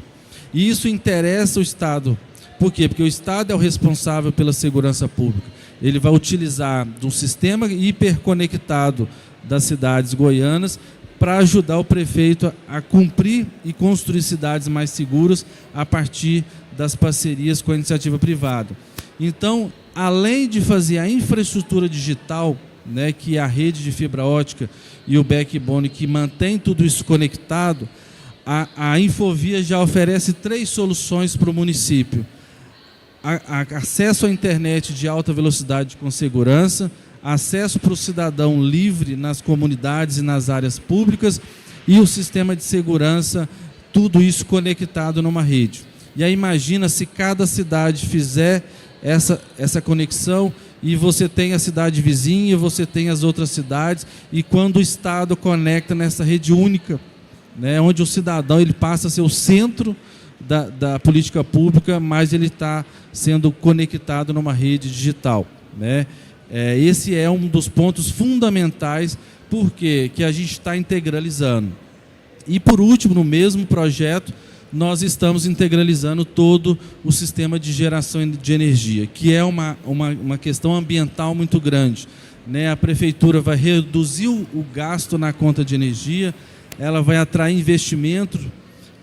E isso interessa o Estado. Por quê? Porque o Estado é o responsável pela segurança pública. Ele vai utilizar de um sistema hiperconectado das cidades goianas para ajudar o prefeito a cumprir e construir cidades mais seguras a partir das parcerias com a iniciativa privada. Então, além de fazer a infraestrutura digital, né, que é a rede de fibra ótica e o backbone que mantém tudo isso conectado, a Infovia já oferece 3 soluções para o município. Acesso à internet de alta velocidade com segurança, acesso para o cidadão livre nas comunidades e nas áreas públicas e o sistema de segurança, tudo isso conectado numa rede. E aí imagina se cada cidade fizer essa conexão, e você tem a cidade vizinha, você tem as outras cidades, e quando o Estado conecta nessa rede única, né, onde o cidadão ele passa a ser o centro da política pública, mas ele está sendo conectado numa rede digital, né? Esse é um dos pontos fundamentais porque que a gente está integralizando. E por último, no mesmo projeto, nós estamos integralizando todo o sistema de geração de energia, que é uma questão ambiental muito grande, né? A prefeitura vai reduzir o gasto na conta de energia, ela vai atrair investimento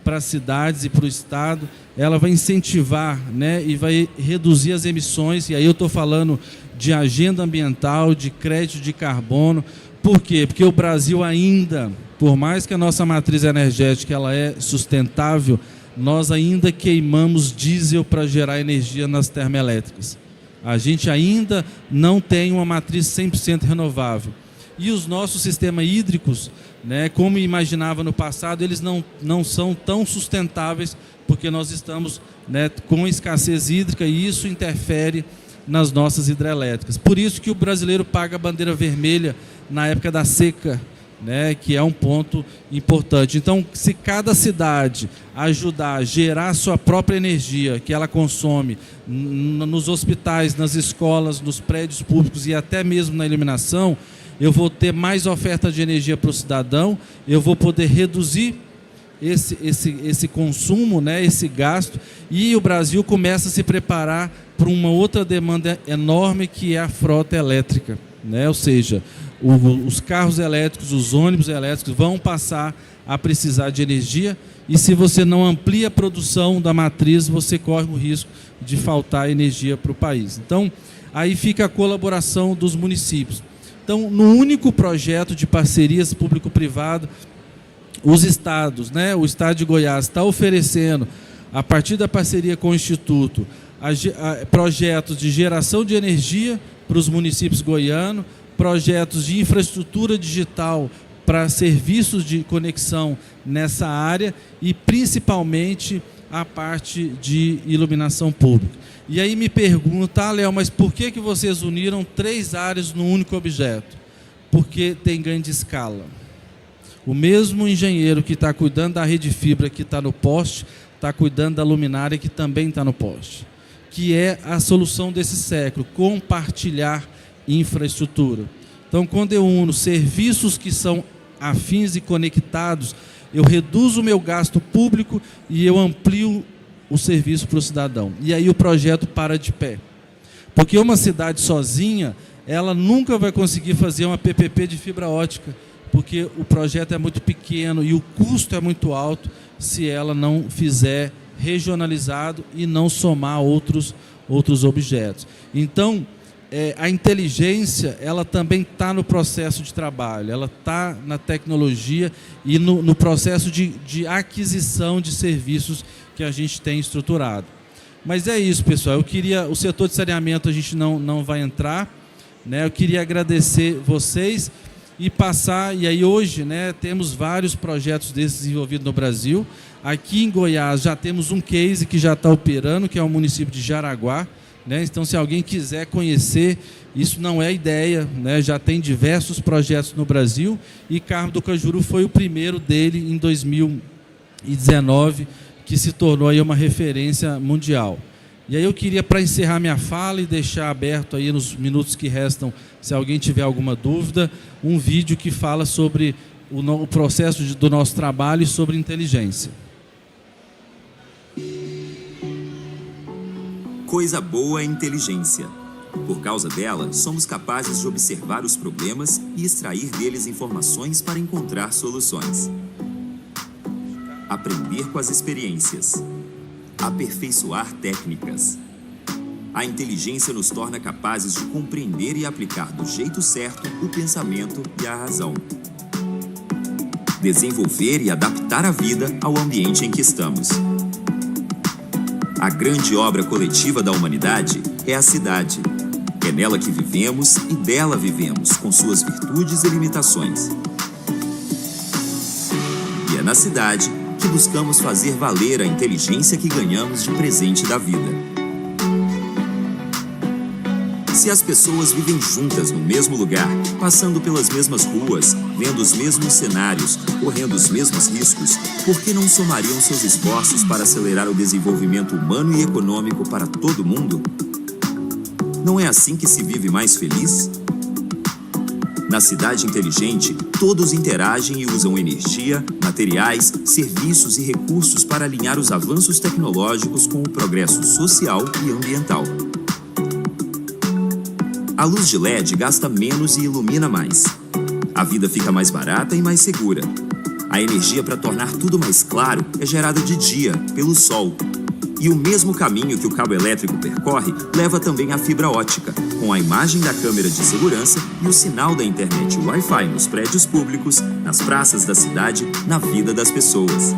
para as cidades e para o Estado, ela vai incentivar, né, e vai reduzir as emissões, e aí eu estou falando de agenda ambiental, de crédito de carbono. Por quê? Porque o Brasil ainda, por mais que a nossa matriz energética ela é sustentável, nós ainda queimamos diesel para gerar energia nas termoelétricas. A gente ainda não tem uma matriz 100% renovável. E os nossos sistemas hídricos, né, como imaginava no passado, eles não são tão sustentáveis, porque nós estamos, né, com escassez hídrica, e isso interfere nas nossas hidrelétricas. Por isso que o brasileiro paga a bandeira vermelha na época da seca, né, que é um ponto importante. Então, se cada cidade ajudar a gerar sua própria energia, que ela consome nos hospitais, nas escolas, nos prédios públicos e até mesmo na iluminação, eu vou ter mais oferta de energia para o cidadão, eu vou poder reduzir esse consumo, né, esse gasto, e o Brasil começa a se preparar para uma outra demanda enorme, que é a frota elétrica, né? Ou seja, os carros elétricos, os ônibus elétricos vão passar a precisar de energia, e se você não amplia a produção da matriz, você corre o risco de faltar energia para o país. Então, aí fica a colaboração dos municípios. Então, no único projeto de parcerias público-privado, os estados, né, o estado de Goiás está oferecendo, a partir da parceria com o Instituto, projetos de geração de energia para os municípios goianos, projetos de infraestrutura digital para serviços de conexão nessa área e, principalmente, a parte de iluminação pública. E aí me pergunta, Léo, mas por que vocês uniram 3 áreas num único objeto? Porque tem ganho de escala. O mesmo engenheiro que está cuidando da rede fibra que está no poste, está cuidando da luminária que também está no poste. Que é a solução desse século, compartilhar infraestrutura. Então, quando eu uno serviços que são afins e conectados, eu reduzo o meu gasto público e eu amplio o serviço para o cidadão. E aí o projeto para de pé. Porque uma cidade sozinha, ela nunca vai conseguir fazer uma PPP de fibra ótica, porque o projeto é muito pequeno e o custo é muito alto se ela não fizer regionalizado e não somar outros objetos. Então, a inteligência, ela também está no processo de trabalho, ela está na tecnologia e no processo de aquisição de serviços que a gente tem estruturado. Mas é isso, pessoal. O setor de saneamento a gente não vai entrar, né? Eu queria agradecer vocês e aí hoje, né, temos vários projetos desses desenvolvidos no Brasil. Aqui em Goiás já temos um case que já está operando, que é o município de Jaraguá, né? Então, se alguém quiser conhecer, isso não é ideia, né? Já tem diversos projetos no Brasil e Carmo do Cajuru foi o primeiro dele em 2019, que se tornou aí uma referência mundial. E aí eu queria, para encerrar minha fala e deixar aberto aí nos minutos que restam, se alguém tiver alguma dúvida, um vídeo que fala sobre o processo do nosso trabalho e sobre inteligência. Coisa boa é inteligência. Por causa dela, somos capazes de observar os problemas e extrair deles informações para encontrar soluções. Aprender com as experiências. Aperfeiçoar técnicas. A inteligência nos torna capazes de compreender e aplicar do jeito certo o pensamento e a razão. Desenvolver e adaptar a vida ao ambiente em que estamos. A grande obra coletiva da humanidade é a cidade. É nela que vivemos e dela vivemos, com suas virtudes e limitações. E é na cidade que buscamos fazer valer a inteligência que ganhamos de presente da vida. Se as pessoas vivem juntas no mesmo lugar, passando pelas mesmas ruas, vendo os mesmos cenários, correndo os mesmos riscos, por que não somariam seus esforços para acelerar o desenvolvimento humano e econômico para todo mundo? Não é assim que se vive mais feliz? Na cidade inteligente, todos interagem e usam energia, materiais, serviços e recursos para alinhar os avanços tecnológicos com o progresso social e ambiental. A luz de LED gasta menos e ilumina mais. A vida fica mais barata e mais segura. A energia para tornar tudo mais claro é gerada de dia, pelo sol. E o mesmo caminho que o cabo elétrico percorre leva também a fibra ótica, com a imagem da câmera de segurança e o sinal da internet Wi-Fi nos prédios públicos, nas praças da cidade, na vida das pessoas.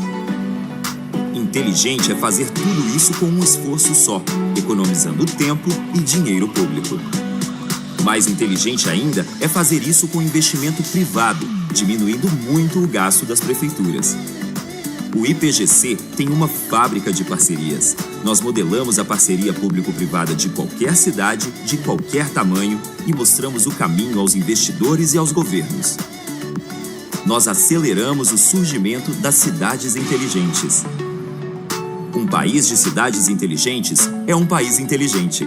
Inteligente é fazer tudo isso com um esforço só, economizando tempo e dinheiro público. Mais inteligente ainda é fazer isso com investimento privado, diminuindo muito o gasto das prefeituras. O IPGC tem uma fábrica de parcerias. Nós modelamos a parceria público-privada de qualquer cidade, de qualquer tamanho, e mostramos o caminho aos investidores e aos governos. Nós aceleramos o surgimento das cidades inteligentes. Um país de cidades inteligentes é um país inteligente.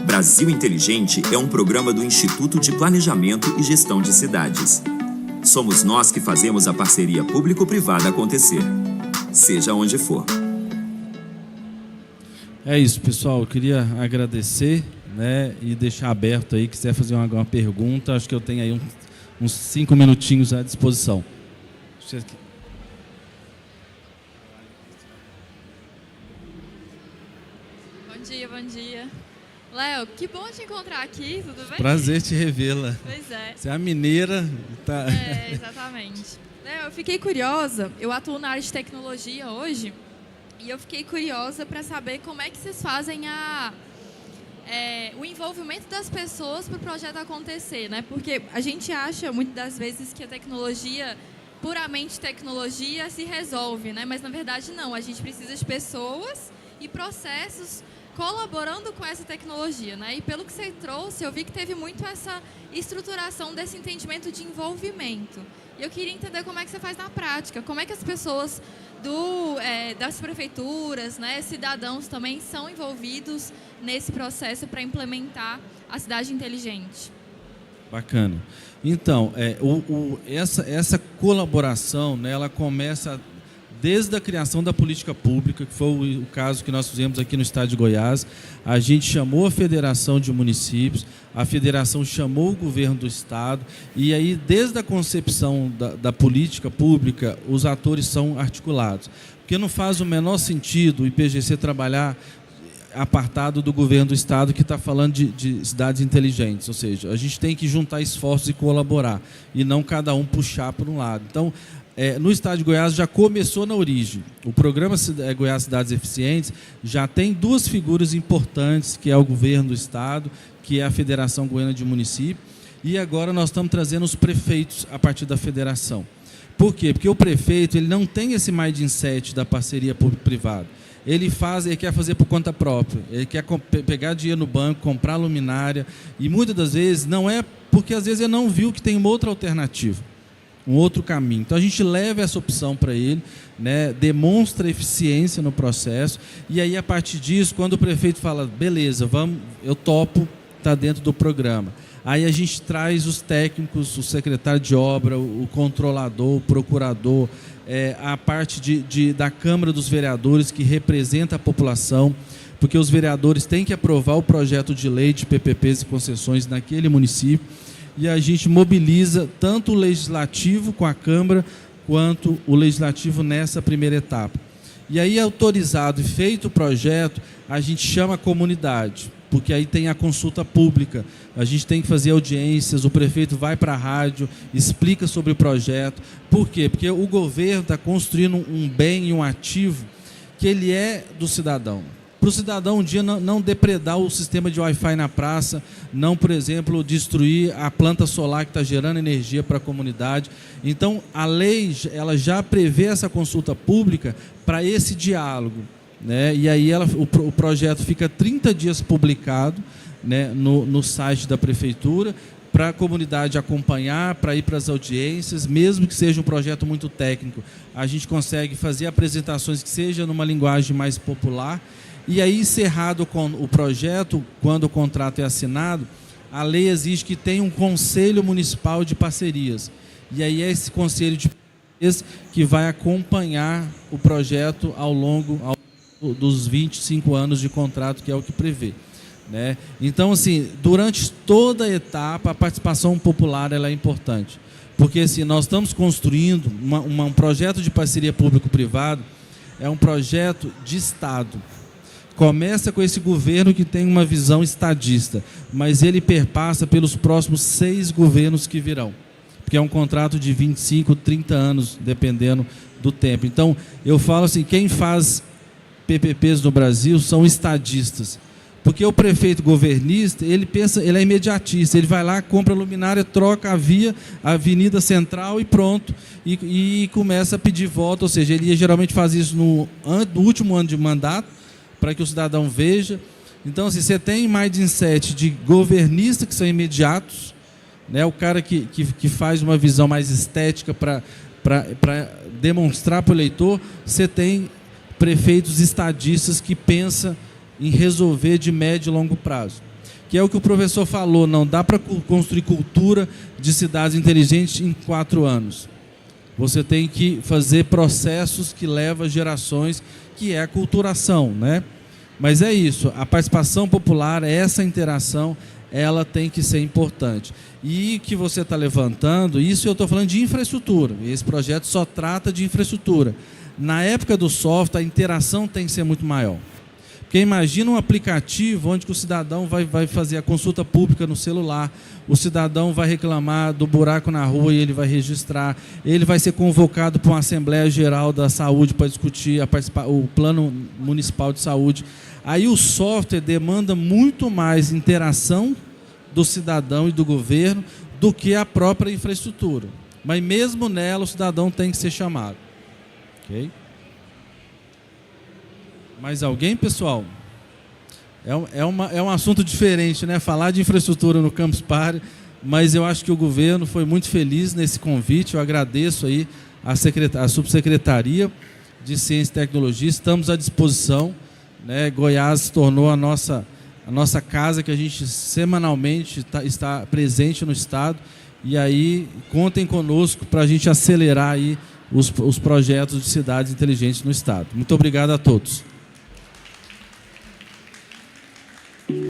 Brasil Inteligente é um programa do Instituto de Planejamento e Gestão de Cidades. Somos nós que fazemos a parceria público-privada acontecer, seja onde for. É isso, pessoal. Eu queria agradecer, né, e deixar aberto aí, quiser fazer alguma pergunta, acho que eu tenho aí uns 5 minutinhos à disposição. Bom dia. Léo, que bom te encontrar aqui, tudo bem? Prazer te revê-la. Pois é. Você é a mineira. Tá... É, exatamente. Léo, eu fiquei curiosa, eu atuo na área de tecnologia hoje, e eu fiquei curiosa para saber como é que vocês fazem o envolvimento das pessoas para o projeto acontecer, né? Porque a gente acha, muitas das vezes, que a tecnologia, puramente tecnologia, se resolve, né? Mas, na verdade, não. A gente precisa de pessoas e processos colaborando com essa tecnologia, né? E pelo que você trouxe, eu vi que teve muito essa estruturação desse entendimento de envolvimento. E eu queria entender como é que você faz na prática, como é que as pessoas das prefeituras, né, cidadãos também são envolvidos nesse processo para implementar a cidade inteligente. Bacana. Então, essa colaboração, né, ela começa desde a criação da política pública, que foi o caso que nós fizemos aqui no estado de Goiás. A gente chamou a Federação de Municípios, a Federação chamou o governo do estado, e aí, desde a concepção da política pública, os atores são articulados. Porque não faz o menor sentido o IPGC trabalhar apartado do governo do estado, que está falando de cidades inteligentes, ou seja, a gente tem que juntar esforços e colaborar, e não cada um puxar por um lado. Então, no estado de Goiás já começou na origem. O programa Goiás Cidades Eficientes já tem 2 figuras importantes, que é o governo do estado, que é a Federação Goiana de Municípios, e agora nós estamos trazendo os prefeitos a partir da federação. Por quê? Porque o prefeito ele não tem esse mindset da parceria público-privada. Ele quer fazer por conta própria, ele quer pegar dinheiro no banco, comprar luminária, e muitas das vezes não é porque às vezes ele não viu que tem uma outra alternativa, um outro caminho. Então a gente leva essa opção para ele, né, demonstra eficiência no processo, e aí a partir disso, quando o prefeito fala, beleza, vamos, eu topo, está dentro do programa. Aí a gente traz os técnicos, o secretário de obra, o controlador, o procurador, a parte da Câmara dos Vereadores, que representa a população, porque os vereadores têm que aprovar o projeto de lei de PPPs e concessões naquele município, e a gente mobiliza tanto o Legislativo com a Câmara, quanto o Legislativo nessa primeira etapa. E aí, autorizado e feito o projeto, a gente chama a comunidade, porque aí tem a consulta pública, a gente tem que fazer audiências, o prefeito vai para a rádio, explica sobre o projeto. Por quê? Porque o governo está construindo um bem e um ativo que ele é do cidadão. Para o cidadão um dia não depredar o sistema de Wi-Fi na praça, não, por exemplo, destruir a planta solar que está gerando energia para a comunidade. Então, a lei ela já prevê essa consulta pública para esse diálogo, né? E aí o projeto fica 30 dias publicado, né, no site da prefeitura, para a comunidade acompanhar, para ir para as audiências, mesmo que seja um projeto muito técnico, a gente consegue fazer apresentações que sejam numa linguagem mais popular. E aí, encerrado com o projeto, quando o contrato é assinado, a lei exige que tenha um conselho municipal de parcerias. E aí é esse conselho de parcerias que vai acompanhar o projeto ao longo dos 25 anos de contrato, que é o que prevê, né? Então, assim, durante toda a etapa, a participação popular ela é importante. Porque assim, nós estamos construindo um projeto de parceria público-privado, é um projeto de Estado. Começa com esse governo que tem uma visão estadista, mas ele perpassa pelos próximos 6 governos que virão, porque é um contrato de 25, 30 anos, dependendo do tempo. Então, eu falo assim, quem faz PPPs no Brasil são estadistas, porque o prefeito governista, ele é imediatista, ele vai lá, compra a luminária, troca a avenida central e pronto, e começa a pedir voto, ou seja, ele geralmente faz isso no último ano de mandato, para que o cidadão veja. Então, assim, você tem mindset de governista que são imediatos, né? O cara que faz uma visão mais estética para demonstrar para o eleitor. Você tem prefeitos estadistas que pensam em resolver de médio e longo prazo. Que é o que o professor falou, não dá para construir cultura de cidades inteligentes em 4 anos. Você tem que fazer processos que levam gerações, que é a aculturação, né? Mas é isso, a participação popular, essa interação, ela tem que ser importante. E que você está levantando, isso eu estou falando de infraestrutura, esse projeto só trata de infraestrutura. Na época do software, a interação tem que ser muito maior. Porque imagina um aplicativo onde o cidadão vai fazer a consulta pública no celular, o cidadão vai reclamar do buraco na rua e ele vai registrar, ele vai ser convocado para uma Assembleia Geral da Saúde para discutir o Plano Municipal de Saúde. Aí o software demanda muito mais interação do cidadão e do governo do que a própria infraestrutura. Mas mesmo nela o cidadão tem que ser chamado. Ok? Mais alguém, pessoal? É um assunto diferente, né? Falar de infraestrutura no Campus Party, mas eu acho que o governo foi muito feliz nesse convite. Eu agradeço aí a Subsecretaria de Ciência e Tecnologia. Estamos à disposição, né? Goiás se tornou a nossa casa, que a gente semanalmente está presente no Estado. E aí, contem conosco para a gente acelerar aí os projetos de cidades inteligentes no Estado. Muito obrigado a todos.